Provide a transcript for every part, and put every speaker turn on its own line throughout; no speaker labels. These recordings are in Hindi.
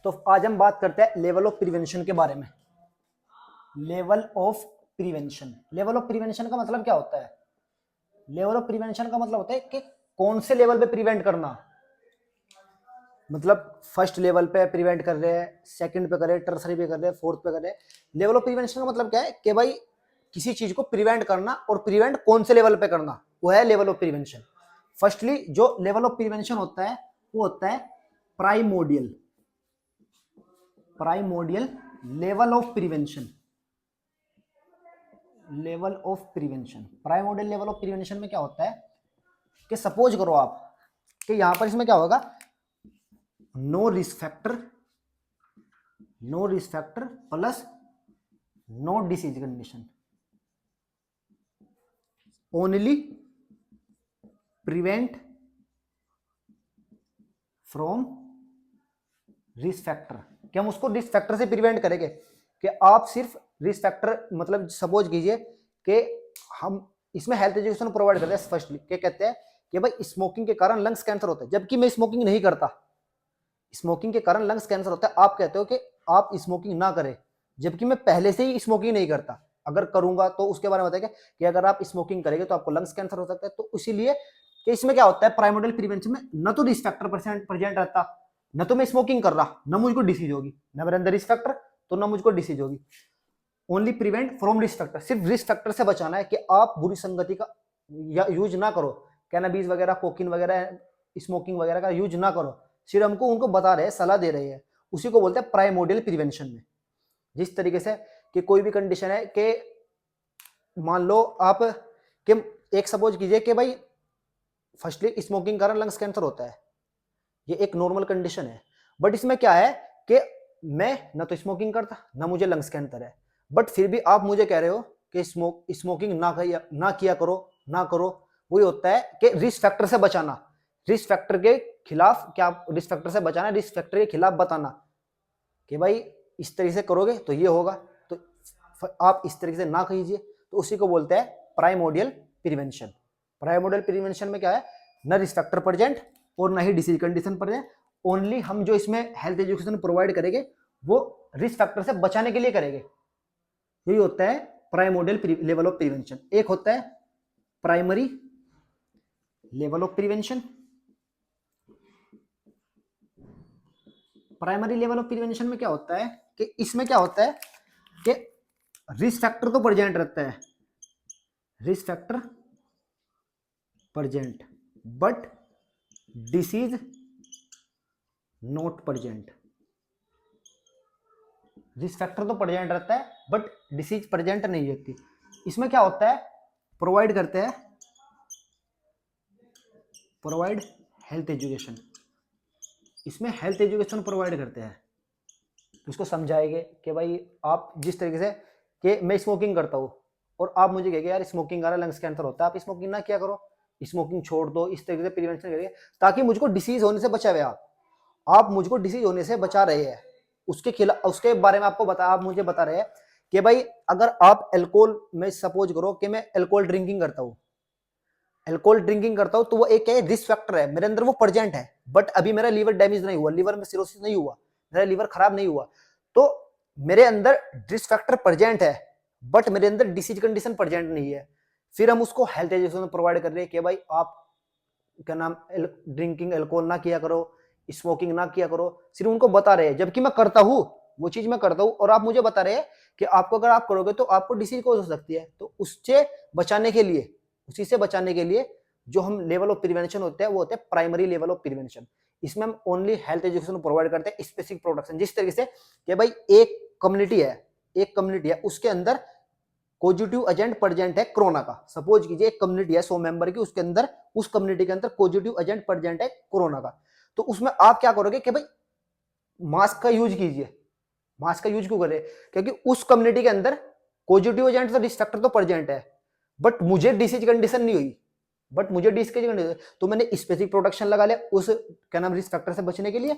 तो आज हम बात करते हैं लेवल ऑफ प्रिवेंशन के बारे में। Level of prevention, level of prevention का मतलब क्या होता है? लेवल ऑफ प्रिवेंशन का मतलब होता है कि कौन से लेवल पे प्रिवेंट करना, मतलब फर्स्ट लेवल पे प्रिवेंट कर रहे हैं, सेकंड पे कर रहे हैं, टर्सरी पे कर रहे हैं, फोर्थ पे कर रहे हैं। लेवल ऑफ प्रिवेंशन का मतलब क्या है कि भाई किसी चीज को प्रिवेंट करना, और प्रिवेंट कौन से लेवल पे करना, वो है लेवल ऑफ प्रिवेंशन। फर्स्टली जो लेवल ऑफ प्रिवेंशन होता है वो होता है primordial, primordial level of prevention. Level of prevention, primordial level of prevention में क्या होता है कि सपोज करो आप कि यहां पर इसमें क्या होगा, no risk factor, no risk factor plus no disease condition, only prevent from risk factor. कि हम उसको रिस्क फैक्टर से प्रिवेंट करेंगे कि आप सिर्फ रिस्क फैक्टर, मतलब सपोज कीजिए कि हम इसमें हेल्थ एजुकेशन प्रोवाइड करते हैं। फर्स्टली क्या कहते हैं कि भाई स्मोकिंग के कारण लंग्स कैंसर होता है, जबकि मैं स्मोकिंग नहीं करता, स्मोकिंग के कारण लंग्स कैंसर होता है। आप कहते हो कि आप स्मोकिंग ना करें, जबकि मैं पहले से ही स्मोकिंग नहीं करता। अगर करूंगा तो उसके बारे में बताएगा कि अगर आप स्मोकिंग करेंगे तो आपको लंग्स कैंसर हो सकता है। तो इसीलिए कि इसमें क्या होता है, प्राइमोडियल प्रिवेंशन में न तो रिस्क फैक्टर प्रेजेंट रहता, न तो मैं स्मोकिंग कर रहा, न मुझको डिसीज होगी, न मेरे अंदर रिस्क फैक्टर तो न मुझको डिसीज होगी। Only prevent from risk factor, सिर्फ रिस्क फैक्टर से बचाना है कि आप बुरी संगति का यूज ना करो, कैनाबीज वगैरह, कोकीन वगैरह, स्मोकिंग वगैरह का यूज ना करो। सिर्फ हमको उनको बता रहे हैं, सलाह दे रहे हैं, उसी को बोलते हैं प्राइमोडियल प्रिवेंशन में। जिस तरीके से कि कोई भी कंडीशन है कि मान लो आप कि एक सपोज कीजिए कि भाई फर्स्टली स्मोकिंग कारण लंग्स कैंसर होता है, ये एक नॉर्मल कंडीशन है। बट इसमें क्या है कि मैं ना तो स्मोकिंग करता, ना मुझे लंग्स कैंसर है, बट फिर भी आप मुझे कह रहे हो कि स्मोकिंग ना किया करो, ना करो। वही होता है कि रिस्क फैक्टर से बचाना, रिस्क फैक्टर के खिलाफ, क्या रिस्क फैक्टर से बचाना, रिस्क फैक्टर के खिलाफ बताना कि भाई इस तरीके से करोगे तो ये होगा, तो आप इस तरीके से ना कीजिए। तो उसी को बोलते हैं प्राइमोडियल प्रिवेंशन। प्राइमोडियल प्रिवेंशन में क्या है, न रिस्क फैक्टर प्रेजेंट और ना ही डिसीज कंडीशन प्रेजेंट। ओनली हम जो इसमें हेल्थ एजुकेशन प्रोवाइड करेंगे वो रिस्क फैक्टर से बचाने के लिए करेंगे। यही होता है प्राइमोडियल लेवल ऑफ प्रिवेंशन। एक होता है primary level of prevention. Primary level of prevention में क्या होता है कि इसमें क्या होता है कि रिस्क फैक्टर तो प्रेजेंट रहता है, risk factor present, but disease not present. Risk factor तो प्रेजेंट रहता है बट डिसीज प्रेजेंट नहीं रहती। इसमें क्या होता है, प्रोवाइड करते हैं, प्रोवाइड हेल्थ एजुकेशन। इसमें हेल्थ एजुकेशन प्रोवाइड करते हैं, उसको समझाएंगे कि भाई आप जिस तरीके से कि मैं स्मोकिंग करता हूँ और आप मुझे कहेंगे यार स्मोकिंग का लंग्स कैंसर होता है, आप स्मोकिंग ना किया करो, स्मोकिंग छोड़ दो, इस तरीके से प्रिवेंशन करिए ताकि मुझको डिसीज होने से बचावे। आप मुझको डिसीज होने से बचा रहे हैं, उसके खिलाफ, उसके बारे में आपको बता, आप मुझे बता रहे हैं कि भाई अगर आप अल्कोहल में, सपोज करो कि मैं अल्कोहल ड्रिंकिंग करता हूँ, अल्कोहल ड्रिंकिंग करता हूँ तो वो एक रिस्क फैक्टर है, मेरे अंदर वो प्रेजेंट है, बट अभी मेरा लीवर डैमेज नहीं हुआ, लीवर में सिरोसिस नहीं हुआ, मेरा लीवर खराब नहीं हुआ, तो मेरे अंदर रिस्क फैक्टर प्रेजेंट है बट मेरे अंदर डिसीज कंडीशन प्रेजेंट नहीं है। फिर हम उसको हेल्थ एजुकेशन प्रोवाइड कर रहे हैं कि भाई आप क्या नाम ड्रिंकिंग अल्कोहल ना किया करो, स्मोकिंग ना किया करो, सिर्फ उनको बता रहे हैं, जबकि मैं करता हूँ, वो चीज मैं करता हूँ और आप मुझे बता रहे हैं कि आपको अगर आप करोगे तो आपको डिसीज कॉज हो सकती है। तो उससे बचाने के लिए, उसी से बचाने के लिए जो हम लेवल ऑफ प्रिवेंशन होते हैं वो होते हैं प्राइमरी लेवल ऑफ प्रिवेंशन। इसमें हम ओनली हेल्थ एजुकेशन प्रोवाइड करते हैं, स्पेसिफिक प्रोटेक्शन। जिस तरीके से कि भाई एक कम्युनिटी है, एक कम्युनिटी है, उसके अंदर पॉजिटिव एजेंट प्रेजेंट है कोरोना का। सपोज कीजिए एक कम्युनिटी है 100 मेंबर की, उसके अंदर, उस कम्युनिटी के अंदर पॉजिटिव एजेंट प्रेजेंट है कोरोना का। तो उसमें आप क्या करोगे कि भाई मास्क का यूज कीजिए। मास्क का यूज क्यों करें, क्योंकि उस कम्युनिटी के अंदर पॉजिटिव एजेंट तो रिस्क फैक्टर तो प्रेजेंट है बट मुझे डिसीज कंडीशन नहीं हुई, बट मुझे डिसीज कंडीशन, तो मैंने स्पेसिफिक प्रोटेक्शन लगा लिया उस क्या नाम रिस्क फैक्टर से बचने के लिए,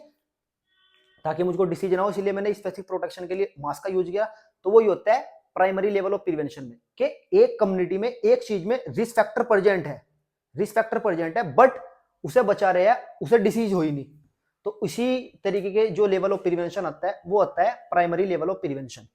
ताकि मुझको डिसीज ना हो, इसलिए मैंने स्पेसिफिक प्रोटेक्शन के लिए मास्क का यूज किया। तो वही होता है प्राइमरी लेवल ऑफ प्रिवेंशन में कि एक कम्युनिटी में एक चीज में रिस्क फैक्टर प्रेजेंट है, रिस्क फैक्टर प्रेजेंट है बट उसे बचा रहे हैं, उसे डिसीज हो ही नहीं। तो उसी तरीके के जो लेवल ऑफ प्रिवेंशन आता है वो आता है प्राइमरी लेवल ऑफ प्रिवेंशन।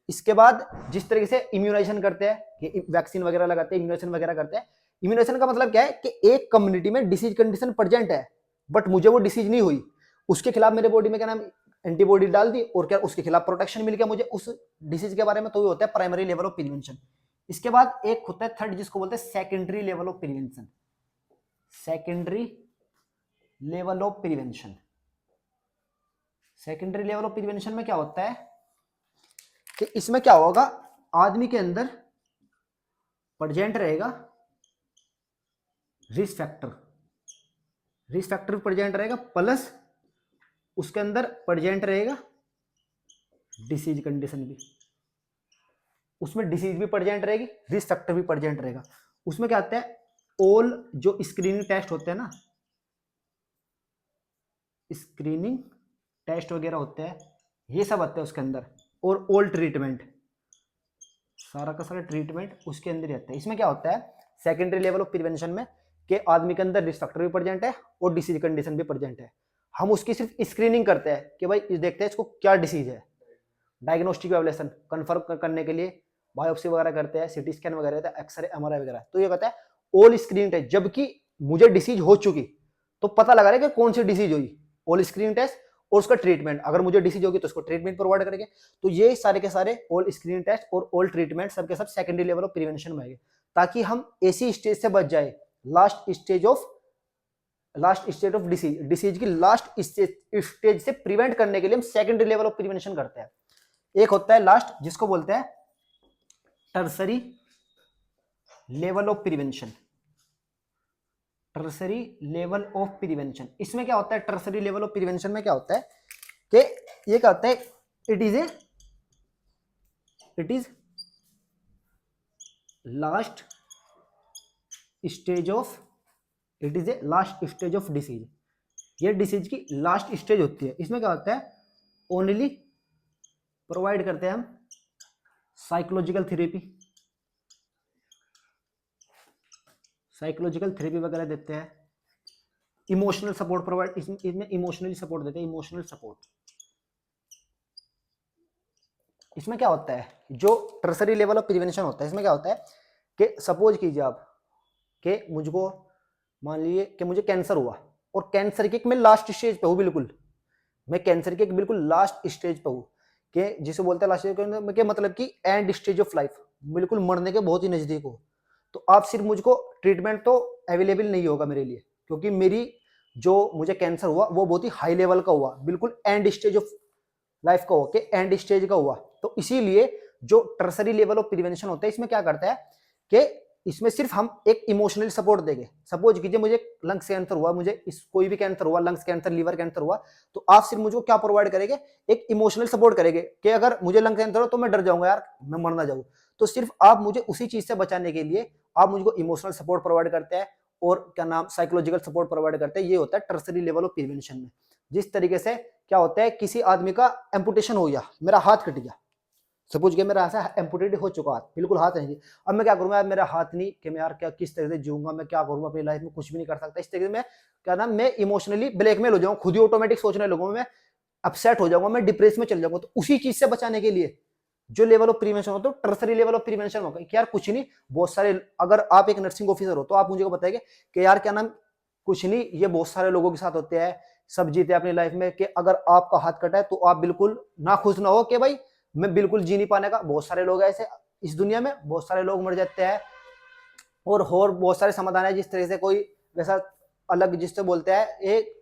इसके बाद जिस तरीके से इम्यूनाइजेशन करते हैं कि वैक्सीन वगैरह लगाते हैं, इम्यूनाइजेशन वगैरह करते हैं। इम्यूनाइजेशन का मतलब क्या है कि एक कम्युनिटी में डिसीज कंडीशन प्रेजेंट है बट मुझे वो डिसीज नहीं हुई, उसके खिलाफ मेरे बॉडी में क्या नाम एंटीबॉडी डाल दी और क्या उसके खिलाफ प्रोटेक्शन मिल गया मुझे उस डिसीज के बारे में, तो ये होता है प्राइमरी लेवल ऑफ प्रिवेंशन। इसके बाद एक होता है थर्ड जिसको बोलते हैं secondary level of prevention. Secondary level of prevention, secondary level of prevention में क्या होता है कि इसमें क्या होगा, आदमी के अंदर प्रेजेंट रहेगा risk factor, risk factor present रहेगा प्लस उसके अंदर प्रेजेंट रहेगा डिसीज कंडीशन भी, उसमें डिसीज भी प्रेजेंट रहेगी, रिस्क फैक्टर भी प्रेजेंट रहेगा। उसमें क्या होता है, ऑल जो स्क्रीनिंग टेस्ट होते हैं ना, स्क्रीनिंग टेस्ट वगैरह होते हैं, ये सब आते हैं उसके अंदर, और ऑल ट्रीटमेंट, सारा का सारा ट्रीटमेंट उसके अंदर ही आता है। इसमें क्या होता है सेकेंडरी लेवल ऑफ प्रिवेंशन में कि आदमी के अंदर रिस्क फैक्टर भी प्रेजेंट है और डिसीज कंडीशन भी प्रेजेंट है। हम उसकी सिर्फ स्क्रीनिंग करते हैं कि भाई देखते हैं इसको क्या डिसीज है, डायग्नोस्टिक एवल्यूशन कंफर्म करने के लिए बायोप्सी वगैरह करते हैं, सीटी स्कैन वगैरह, एक्सरे एमआरआई वगैरह। तो ये कहता है ऑल स्क्रीनिंग टेस्ट, जबकि मुझे डिसीज हो चुकी तो पता लगा रहा है कि कौन सी डिसीज हुई, ऑल स्क्रीनिंग टेस्ट और उसका ट्रीटमेंट, अगर मुझे डिसीज होगी तो उसको ट्रीटमेंट प्रोवाइड करेंगे। तो ये सारे के सारे ऑल स्क्रीनिंग टेस्ट और ऑल ट्रीटमेंट सबके सब सेकेंडरी लेवल ऑफ प्रिवेंशन में आएंगे, ताकि हम ऐसी स्टेज से बच जाए, last stage of disease, disease की लास्ट स्टेज से प्रिवेंट करने के लिए हम सेकेंडरी लेवल ऑफ प्रिवेंशन करते हैं। एक होता है लास्ट जिसको बोलते हैं tertiary level of prevention, tertiary level of prevention. इसमें क्या होता है, टर्सरी लेवल ऑफ प्रिवेंशन में क्या होता है कि ये क्या होता है, it is last stage of, it is a last stage of disease, ये डिसीज की लास्ट स्टेज होती है। इसमें क्या होता है, ओनली प्रोवाइड करते हैं हम साइकोलॉजिकल थेरेपी, साइकोलॉजिकल थेरेपी वगैरह देते हैं, इमोशनल सपोर्ट प्रोवाइड, इसमें इमोशनली सपोर्ट देते हैं, इमोशनल सपोर्ट। इसमें क्या होता है, जो टर्सरी लेवल ऑफ प्रिवेंशन होता है, इसमें क्या होता है कि सपोज कीजिए आप कि मुझको मान लीजिए कि मुझे कैंसर हुआ और कैंसर की मैं लास्ट स्टेज पे हूँ, बिल्कुल मैं कैंसर के बिल्कुल लास्ट स्टेज पे हूँ, कि जिसे बोलते हैं लास्ट स्टेज के मतलब कि एंड स्टेज ऑफ लाइफ, बिल्कुल मरने के बहुत ही नजदीक हो, तो आप सिर्फ मुझको ट्रीटमेंट तो अवेलेबल नहीं होगा मेरे लिए, क्योंकि मेरी जो मुझे कैंसर हुआ वो बहुत ही हाई लेवल का हुआ, बिल्कुल एंड स्टेज ऑफ लाइफ का हुआ, कि एंड स्टेज का हुआ। तो इसीलिए जो टर्सरी लेवल ऑफ प्रिवेंशन होता है, इसमें क्या करता है कि इसमें सिर्फ हम एक इमोशनल सपोर्ट देंगे। सपोज कीजिए मुझे लंग्स कैंसर हुआ, मुझे इस कोई भी कैंसर हुआ, लंग्स कैंसर, लीवर कैंसर हुआ, तो आप सिर्फ मुझको क्या प्रोवाइड करेंगे, एक इमोशनल सपोर्ट करेंगे कि अगर मुझे लंग कैंसर हो तो मैं डर जाऊंगा यार, मैं मर ना जाऊं, तो सिर्फ आप मुझे उसी चीज से बचाने के लिए आप मुझको इमोशनल सपोर्ट प्रोवाइड करते हैं और क्या नाम साइकोलॉजिकल सपोर्ट प्रोवाइड करते हैं। ये होता है टर्सरी लेवल ऑफ प्रिवेंशन में। जिस तरीके से क्या होता है, किसी आदमी का एम्पुटेशन हो गया, मेरा हाथ कट गया, सपोज मेरा ऐसा एम्पुटेड हो चुका हाथ, बिल्कुल हाथ नहीं, अब मैं क्या करूंगा यार, मेरा हाथ नहीं कि मैं यार क्या किस तरह से जीऊंगा, मैं क्या करूंगा अपनी लाइफ में, कुछ भी नहीं कर सकता। इस तरीके से मैं क्या नाम मैं इमोशनली ब्लैकमेल हो जाऊंगा, खुद ही ऑटोमेटिक सोचने लगूंगा, मैं अपसेट हो जाऊंगा, मैं डिप्रेस में चल जाऊंगा। तो उसी चीज से बचाने के लिए जो लेवल ऑफ प्रिवेंशन होता है, टर्सरी लेवल ऑफ प्रिवेंशन होगा कि यार कुछ नहीं, बहुत सारे, अगर आप एक नर्सिंग ऑफिसर हो तो आप मुझे बताएंगे कि यार क्या नाम कुछ नहीं, ये बहुत सारे लोगों के साथ होते हैं, सब जीते अपनी लाइफ में, कि अगर आपका हाथ कटा है तो आप बिल्कुल ना खुश ना हो कि भाई मैं बिल्कुल जी नहीं पाने का, बहुत सारे लोग ऐसे इस दुनिया में, बहुत सारे लोग मर जाते हैं, और बहुत सारे समाधान है, जिस तरह से कोई वैसा अलग जिससे बोलते हैं एक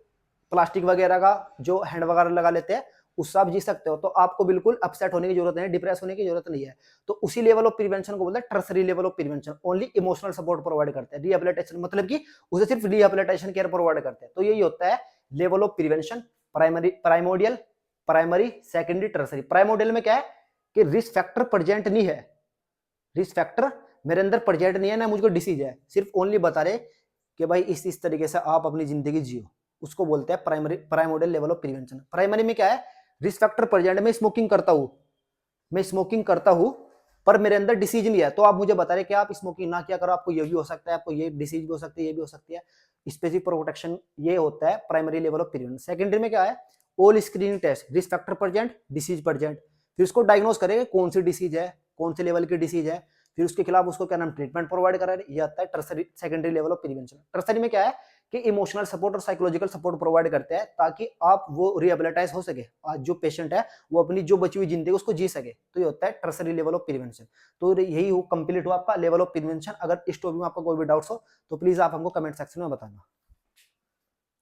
प्लास्टिक वगैरह का जो हैंड वगैरह लगा लेते हैं, उससे आप जी सकते हो। तो आपको बिल्कुल अपसेट होने की जरूरत नहीं है, डिप्रेस होने की जरूरत नहीं है। तो उसी लेवल ऑफ प्रिवेंशन को बोलते हैं tertiary level of prevention. Only emotional support provide करते हैं, रिहेबिलिटेशन मतलब कि उसे सिर्फ रिहेबिलिटेशन केयर प्रोवाइड करते हैं। तो यही होता है level of prevention, primordial, primary, secondary, tertiary. Primordial में क्या है कि रिस्क फैक्टर प्रेजेंट नहीं है, रिस्क फैक्टर मेरे अंदर प्रेजेंट नहीं है, ना मुझको डिसीज है, सिर्फ ओनली बता रहे कि भाई इस तरीके से आप अपनी जिंदगी जियो, उसको बोलते हैं primordial level of prevention. Primary में क्या है, रिस्क फैक्टर प्रेजेंट, मैं स्मोकिंग करता हूं, मैं स्मोकिंग करता हूं पर मेरे अंदर डिसीज नहीं है, तो आप मुझे बता रहे कि आप स्मोकिंग ना किया करो, आपको ये भी हो सकता है, आपको ये डिसीज भी हो सकती है, ये भी हो सकती है। स्पेसिफिक प्रोटेक्शन ये होता है primary level of prevention. Secondary में क्या है, all screening test, risk factor present, disease present, फिर उसको डायग्नोज करेंगे कौन सी डिसीज है, कौन से लेवल की डिसीज है, फिर उसके खिलाफ उसको क्या नाम ट्रीटमेंट प्रोवाइड करा रहे, ये आता है tertiary secondary level of prevention. Tertiary में क्या है कि इमोशनल सपोर्ट और साइकोलॉजिकल सपोर्ट प्रोवाइड करते हैं ताकि आप वो रिहेबिलिटाइज हो सके, आज जो पेशेंट है वो अपनी जो बची हुई जिंदगी उसको जी सके, तो ये होता है टर्सरी लेवल ऑफ प्रिवेंशन। तो यही कंप्लीट हुआ आपका लेवल ऑफ प्रिवेंशन। अगर इस टॉपिक में आपका कोई भी डाउट्स हो तो प्लीज आप हमको कमेंट सेक्शन में बताना।